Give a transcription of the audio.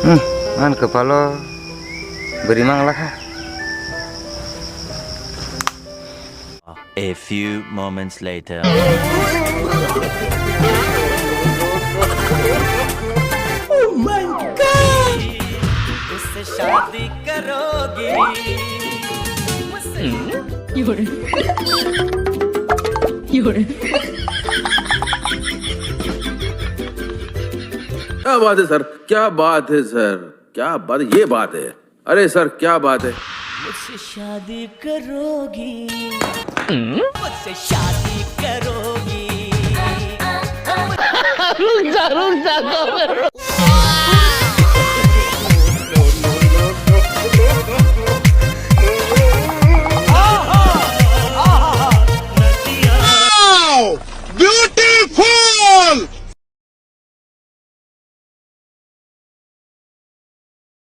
An kepala berimang lah. A few moments later. Oh my God! मुझसे शादी करोगी? क्या बात है सर, क्या बात है सर, क्या बात, ये बात है। अरे सर क्या बात है। मुझसे शादी करोगी? मुझसे शादी करोगी? रुक जा